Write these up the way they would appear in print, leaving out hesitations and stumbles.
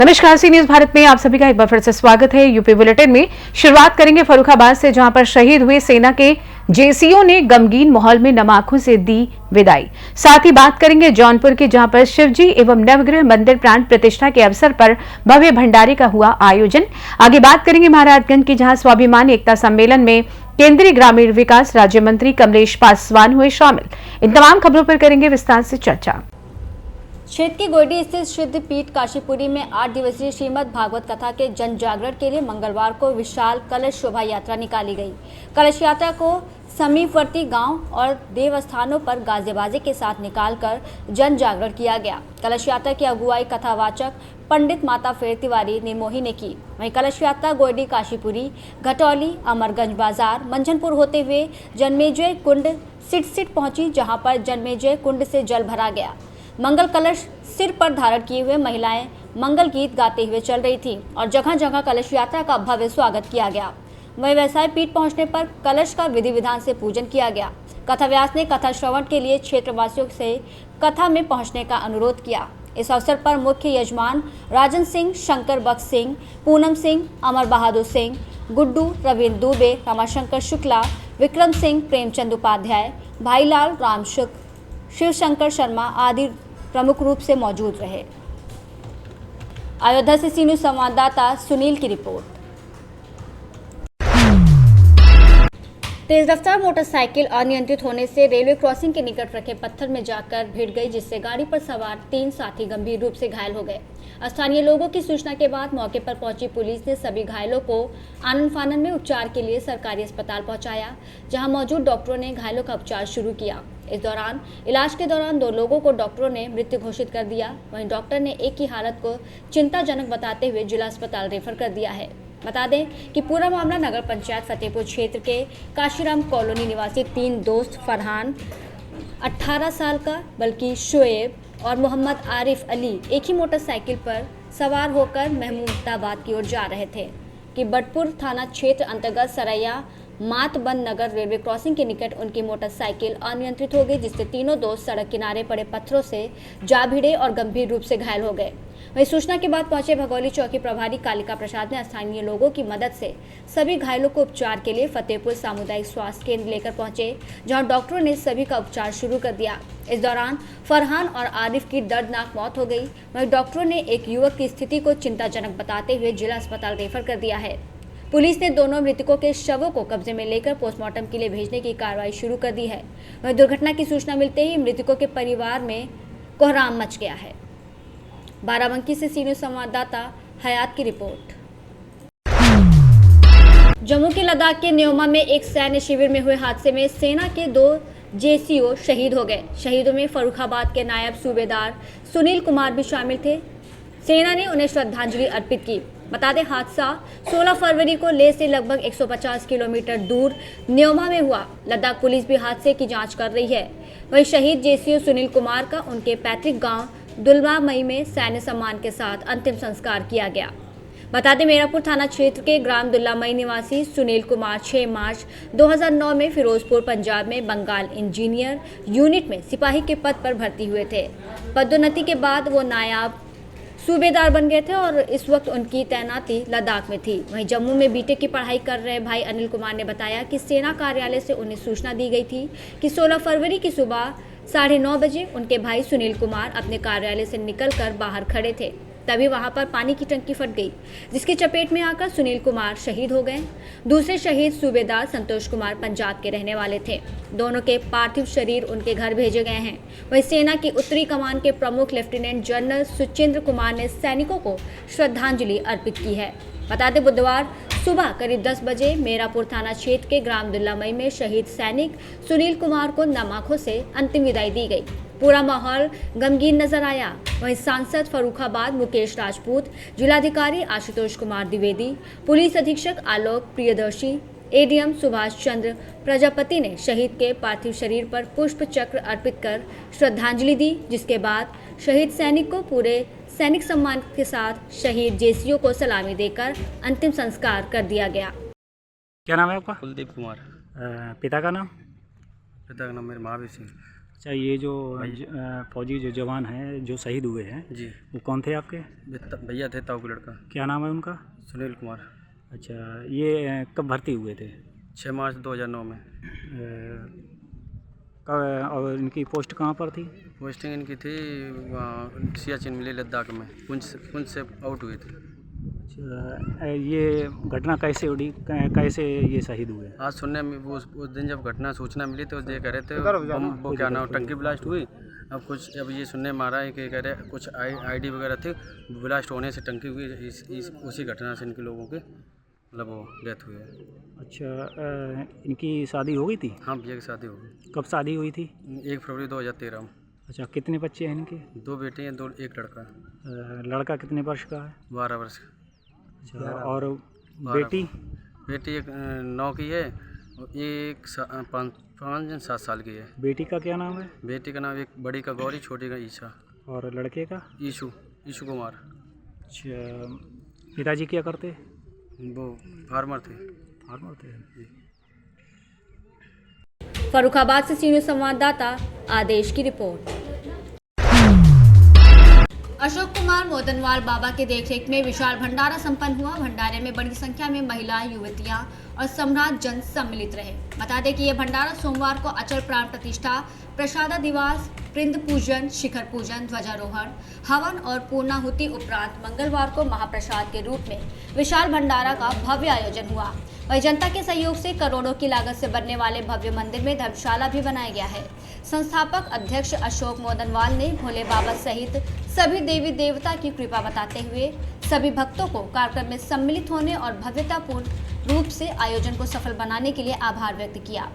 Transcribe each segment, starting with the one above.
नमस्कार, सी न्यूज भारत में आप सभी का एक बार फिर से स्वागत है। यूपी बुलेटिन में शुरुआत करेंगे फर्रुखाबाद से, जहां पर शहीद हुए सेना के जेसीओ ने गमगीन माहौल में नम आंखों से दी विदाई। साथ ही बात करेंगे जौनपुर की, जहां पर शिवजी एवं नवग्रह मंदिर प्राण प्रतिष्ठा के अवसर पर भव्य भंडारे का हुआ आयोजन। आगे बात करेंगे महाराजगंज की, जहां स्वाभिमान एकता सम्मेलन में केंद्रीय ग्रामीण विकास राज्य मंत्री कमलेश पासवान हुए शामिल। इन तमाम खबरों पर करेंगे विस्तार से चर्चा। क्षेत्र की गोयडी स्थित सिद्ध पीठ काशीपुरी में 8 दिवसीय श्रीमद् भागवत कथा के जन जागरण के लिए मंगलवार को विशाल कलश शोभा यात्रा निकाली गई। कलश यात्रा को समीपवर्ती गांव और देवस्थानों पर गाजे बाजे के साथ निकालकर जन जागरण किया गया। कलश यात्रा की अगुवाई कथावाचक पंडित माता फेर तिवारी निर्मोही ने की। वहीं कलश यात्रा गोयडी, काशीपुरी, घटौली, अमरगंज बाजार, मंझनपुर होते हुए जन्मेजय कुंड सिट पहुंची, जहां पर जन्मेजय कुंड से जल भरा गया। मंगल कलश सिर पर धारण किए हुए महिलाएं मंगल गीत गाते हुए चल रही थीं और जगह जगह कलश यात्रा का भव्य स्वागत किया गया। वहीं व्यवसाय पीठ पहुंचने पर कलश का विधि विधान से पूजन किया गया। कथा व्यास ने कथा श्रवण के लिए क्षेत्रवासियों से कथा में पहुंचने का अनुरोध किया। इस अवसर पर मुख्य यजमान राजन सिंह, शंकर बख्श सिंह, पूनम सिंह, अमर बहादुर सिंह, गुड्डू, रविंद्र दुबे, रमाशंकर शुक्ला, विक्रम सिंह, प्रेमचंद उपाध्याय, भाईलाल, रामशुक, शिवशंकर शर्मा आदि प्रमुख रूप से मौजूद रहे। अयोध्या से सी न्यूज संवाददाता सुनील की रिपोर्ट। तेज रफ्तार मोटरसाइकिल अनियंत्रित होने से रेलवे क्रॉसिंग के निकट रखे पत्थर में जाकर भिड़ गई, जिससे गाड़ी पर सवार 3 साथी गंभीर रूप से घायल हो गए। स्थानीय लोगों की सूचना के बाद मौके पर पहुंची पुलिस ने सभी घायलों को आनन फानन में उपचार के लिए सरकारी अस्पताल पहुंचाया, जहां मौजूद डॉक्टरों ने घायलों का उपचार शुरू किया। इस दौरान इलाज के दौरान 2 लोगों को डॉक्टरों ने मृत घोषित कर दिया। वहीं डॉक्टर ने एक की हालत को चिंताजनक बताते हुए जिला अस्पताल रेफर कर दिया है। बता दें कि पूरा मामला नगर पंचायत फतेहपुर क्षेत्र के काशीराम कॉलोनी निवासी 3 दोस्त फरहान 18 साल का, बल्कि शोएब और मोहम्मद आरिफ अली एक ही मोटरसाइकिल पर सवार होकर महमूदाबाद की ओर जा रहे थे कि बटपुर थाना क्षेत्र अंतर्गत सरैया मातबंद नगर रेलवे क्रॉसिंग के निकट उनकी मोटरसाइकिल अनियंत्रित हो गई, जिससे तीनों दोस्त सड़क किनारे पड़े पत्थरों से जा भिड़े और गंभीर रूप से घायल हो गए। वहीं सूचना के बाद पहुंचे भगौली चौकी प्रभारी कालिका प्रसाद ने स्थानीय लोगों की मदद से सभी घायलों को उपचार के लिए फतेहपुर सामुदायिक स्वास्थ्य केंद्र लेकर पहुंचे, जहां डॉक्टरों ने सभी का उपचार शुरू कर दिया। इस दौरान फरहान और आरिफ की दर्दनाक मौत हो गई। वहीं डॉक्टरों ने एक युवक की स्थिति को चिंताजनक बताते हुए जिला अस्पताल रेफर कर दिया है। पुलिस ने दोनों मृतकों के शवों को कब्जे में लेकर पोस्टमार्टम के लिए भेजने की कार्रवाई शुरू कर दी है। वहीं दुर्घटना की सूचना मिलते ही मृतकों के परिवार में कोहराम मच गया है। बाराबंकी से सी न्यूज संवाददाता हयात की रिपोर्ट। जम्मू के लद्दाख के न्योमा में एक सैन्य शिविर में हुए हादसे में सेना के 2 जेसीओ शहीद हो गए। शहीदों में फर्रुखाबाद के नायब सूबेदार सुनील कुमार भी शामिल थे। सेना ने उन्हें श्रद्धांजलि अर्पित की। बता दें, हादसा 16 फरवरी को लेह से लगभग 150 किलोमीटर दूर न्योमा में हुआ। लद्दाख पुलिस भी हादसे की जांच कर रही है। वहीं शहीद जेसीओ सुनील कुमार का उनके पैतृक गांव दुलमामई में सैन्य सम्मान के साथ अंतिम संस्कार किया गया। बता दें, मेरापुर थाना क्षेत्र के ग्राम दुल्लामई निवासी सुनील कुमार 6 मार्च 2009 में फिरोजपुर पंजाब में बंगाल इंजीनियर यूनिट में सिपाही के पद पर भर्ती हुए थे। पदोन्नति के बाद वो नायब सूबेदार बन गए थे और इस वक्त उनकी तैनाती लद्दाख में थी। वहीं जम्मू में बीटेक की पढ़ाई कर रहे भाई अनिल कुमार ने बताया कि सेना कार्यालय से उन्हें सूचना दी गई थी कि 16 फरवरी की सुबह 9:30 बजे उनके भाई सुनील कुमार अपने कार्यालय से निकलकर बाहर खड़े थे। तभी वहां पर पानी की टंकी फट गई, जिसकी चपेट में आकर सुनील कुमार शहीद हो गए। दूसरे शहीद सूबेदार संतोष कुमार पंजाब के रहने वाले थे। दोनों के पार्थिव शरीर उनके घर भेजे गए हैं। वहीं सेना की उत्तरी कमान के प्रमुख लेफ्टिनेंट जनरल सुचेंद्र कुमार ने सैनिकों को श्रद्धांजलि अर्पित की है। बता दें, बुधवार सुबह करीब 10 बजे मेरापुर थाना क्षेत्र के ग्राम दुल्लामई में शहीद सैनिक सुनील कुमार को नम आंखों से अंतिम विदाई दी गई। पूरा माहौल गमगीन नजर आया। वहीं सांसद फर्रुखाबाद मुकेश राजपूत, जिलाधिकारी आशुतोष कुमार द्विवेदी, पुलिस अधीक्षक आलोक प्रियदर्शी, एडीएम सुभाष चंद्र प्रजापति ने शहीद के पार्थिव शरीर पर पुष्प चक्र अर्पित कर श्रद्धांजलि दी, जिसके बाद शहीद सैनिक को पूरे सैनिक सम्मान के साथ शहीद जेसीओ को सलामी देकर अंतिम संस्कार कर दिया गया। क्या नाम है आपका? कुलदीप कुमार। पिता का नाम? पिता का नाम मेरे महावीर सिंह। अच्छा, ये जो फौजी जो जवान हैं जो शहीद हुए हैं जी, वो कौन थे आपके? भैया थे, ताऊ का लड़का। क्या नाम है उनका? सुनील कुमार। अच्छा, ये कब भर्ती हुए थे? 6 मार्च 2009 में। और इनकी पोस्ट कहाँ पर थी? पोस्टिंग इनकी थी वहाँ सियाचिन मिली लद्दाख में, पुंछ से आउट हुए थे। अच्छा, ये घटना कैसे उड़ी, कैसे ये शहीद हुए? आज सुनने में वो उस दिन जब घटना सूचना मिली तो ये कह रहे थे वो क्या नाम टंकी ब्लास्ट हुई। अब ये सुनने में आ रहा है कि कह रहे कुछ आईडी वगैरह थी, ब्लास्ट होने से टंकी हुई, उसी घटना से इनके लोगों के मतलब वो डेथ हुई है। अच्छा, इनकी शादी हो गई थी? हाँ, भैया की शादी हो गई। कब शादी हुई थी? 1 फरवरी 2013 में। अच्छा, कितने बच्चे हैं इनके? 2 बेटे हैं, 1 लड़का। लड़का कितने वर्ष का है? 12 वर्ष का। अच्छा, और बेटी? बेटी एक 9 की है और एक 5-7 साल की है। बेटी का क्या नाम है? बेटी का नाम एक बड़ी का गौरी, छोटी का ईशा। और लड़के का? ईशु कुमार। अच्छा, पिताजी क्या करते? वो फार्मर थे। फर्रुखाबाद से सीनियर संवाददाता आदेश की रिपोर्ट। अशोक कुमार मोदनवाल बाबा के देखरेख में विशाल भंडारा संपन्न हुआ। भंडारे में बड़ी संख्या में महिलाएं, युवतियां और सम्राट जन सम्मिलित रहे। बता दें कि यह भंडारा सोमवार को अचल प्राण प्रतिष्ठा, प्रसादा दिवास, वृंद पूजन, शिखर पूजन, ध्वजारोहण, हवन और पूर्णाहुति उपरांत मंगलवार को महाप्रसाद के रूप में विशाल भंडारा का भव्य आयोजन हुआ। वही जनता के सहयोग से करोड़ों की लागत से बनने वाले भव्य मंदिर में धर्मशाला भी बनाया गया है। संस्थापक अध्यक्ष अशोक मोदनवाल ने भोले बाबा सहित सभी देवी देवता की कृपा बताते हुए सभी भक्तों को कार्यक्रम में सम्मिलित होने और भव्यतापूर्ण रूप से आयोजन को सफल बनाने के लिए आभार व्यक्त किया।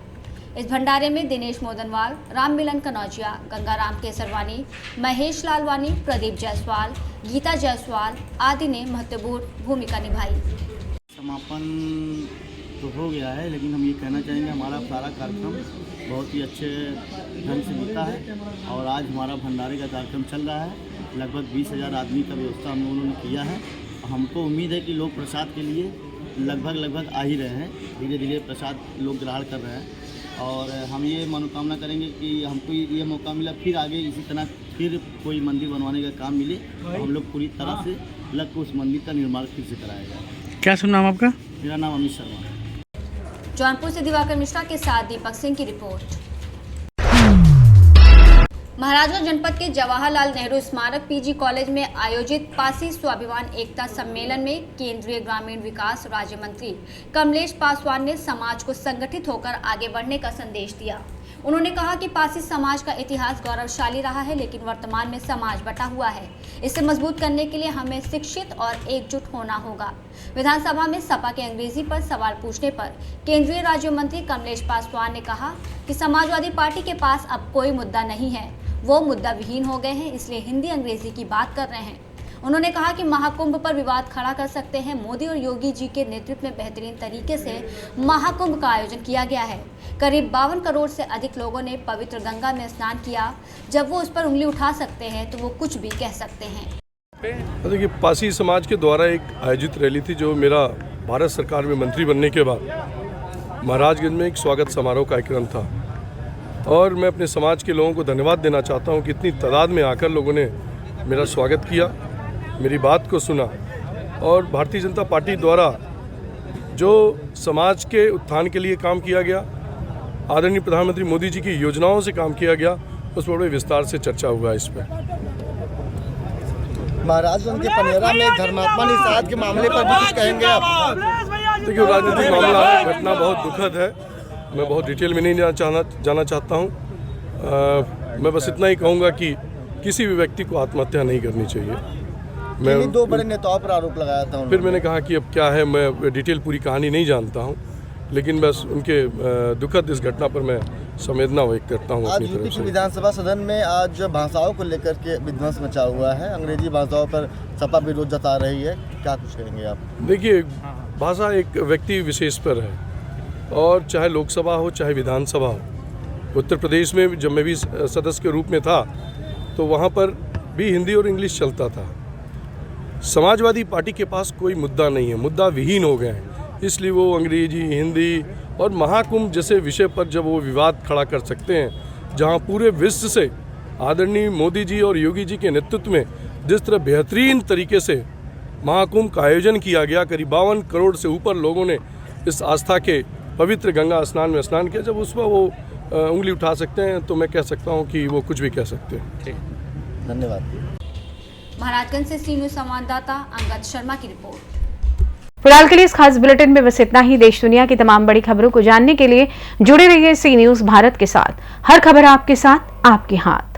इस भंडारे में दिनेश मोदनवाल, राम मिलन कनौजिया, गंगाराम केसरवानी, महेश लालवानी, प्रदीप जायसवाल, गीता जायसवाल आदि ने महत्वपूर्ण भूमिका निभाई। समापन तो हो गया है, लेकिन हम ये कहना चाहेंगे हमारा सारा कार्यक्रम बहुत ही अच्छे ढंग से बीता है और आज हमारा भंडारे का कार्यक्रम चल रहा है। लगभग 20,000 आदमी का व्यवस्था हम लोगों ने किया है। हमको उम्मीद है कि लोग प्रसाद के लिए लगभग आ ही रहे हैं। धीरे धीरे प्रसाद लोग ग्रहण कर रहे हैं और हम ये मनोकामना करेंगे कि हमको ये मौका मिला फिर आगे इसी तरह फिर कोई मंदिर बनवाने का काम मिले, हम लोग पूरी तरह से लग के उस मंदिर का निर्माण फिर से कराया जाए। क्या सुन नाम आपका? मेरा नाम अमित शर्मा। जौनपुर से दिवाकर मिश्रा के साथ दीपक सिंह की रिपोर्ट। महाराजगंज जनपद के जवाहरलाल नेहरू स्मारक पीजी कॉलेज में आयोजित पासी स्वाभिमान एकता सम्मेलन में केंद्रीय ग्रामीण विकास राज्य मंत्री कमलेश पासवान ने समाज को संगठित होकर आगे बढ़ने का संदेश दिया। उन्होंने कहा कि पासी समाज का इतिहास गौरवशाली रहा है, लेकिन वर्तमान में समाज बटा हुआ है। इसे मजबूत करने के लिए हमें शिक्षित और एकजुट होना होगा। विधानसभा में सपा के अंग्रेजी पर सवाल पूछने पर केंद्रीय राज्य मंत्री कमलेश पासवान ने कहा कि समाजवादी पार्टी के पास अब कोई मुद्दा नहीं है, वो मुद्दा विहीन हो गए हैं, इसलिए हिंदी अंग्रेजी की बात कर रहे हैं। उन्होंने कहा कि महाकुंभ पर विवाद खड़ा कर सकते हैं। मोदी और योगी जी के नेतृत्व में बेहतरीन तरीके से महाकुंभ का आयोजन किया गया है। करीब 52 करोड़ से अधिक लोगों ने पवित्र गंगा में स्नान किया। जब वो उस पर उंगली उठा सकते हैं तो वो कुछ भी कह सकते हैं। देखिए, पासी समाज के द्वारा एक आयोजित रैली थी जो मेरा भारत सरकार में मंत्री बनने के बाद महाराजगंज में एक स्वागत समारोह कार्यक्रम था और मैं अपने समाज के लोगों को धन्यवाद देना चाहता हूं कि इतनी तादाद में आकर लोगों ने मेरा स्वागत किया, मेरी बात को सुना और भारतीय जनता पार्टी द्वारा जो समाज के उत्थान के लिए काम किया गया, आदरणीय प्रधानमंत्री मोदी जी की योजनाओं से काम किया गया, उस पर बड़े विस्तार से चर्चा हुआ। इस पर महाराजगंज के पनेरा में धर्मात्मा निषाद के मामले पर भी कुछ कहेंगे आप? देखिए, राजनीतिक मामला घटना बहुत दुखद है, मैं बहुत डिटेल में नहीं जाना चाहता हूँ। मैं बस इतना ही कहूँगा कि किसी भी व्यक्ति को आत्महत्या नहीं करनी चाहिए। मैं 2 बड़े नेताओं पर आरोप लगाया था। फिर मैंने कहा कि अब क्या है, मैं डिटेल पूरी कहानी नहीं जानता हूँ, लेकिन बस उनके दुखद इस घटना पर मैं संवेदना व्यक्त करता हूँ आज अपनी यूपी तरफ की से। विधानसभा सदन में आज भाषाओं को लेकर के विध्वंस मचा हुआ है। अंग्रेजी भाषाओं पर सपा विरोध जता रही है, क्या कुछ कहेंगे आप? देखिए, भाषा एक व्यक्ति विशेष पर है, और चाहे लोकसभा हो चाहे विधानसभा हो। उत्तर प्रदेश में जब मैं भी सदस्य के रूप में था तो वहाँ पर भी हिंदी और इंग्लिश चलता था। समाजवादी पार्टी के पास कोई मुद्दा नहीं है, मुद्दा विहीन हो गए हैं, इसलिए वो अंग्रेजी, हिंदी और महाकुंभ जैसे विषय पर जब वो विवाद खड़ा कर सकते हैं, जहाँ पूरे विश्व से आदरणीय मोदी जी और योगी जी के नेतृत्व में जिस तरह बेहतरीन तरीके से महाकुंभ का आयोजन किया गया, करीब 52 करोड़ से ऊपर लोगों ने इस आस्था के पवित्र गंगा स्नान में स्नान किया, जब उसमें वो उंगली उठा सकते हैं तो मैं कह सकता हूँ कि वो कुछ भी कह सकते हैं। धन्यवाद। महाराजगंज से सी न्यूज़ संवाददाता अंगद शर्मा की रिपोर्ट। फिलहाल के लिए इस खास बुलेटिन में बस इतना ही। देश दुनिया की तमाम बड़ी खबरों को जानने के लिए जुड़े रहिए सी न्यूज़ भारत के साथ। हर खबर आपके साथ, आपके हाथ।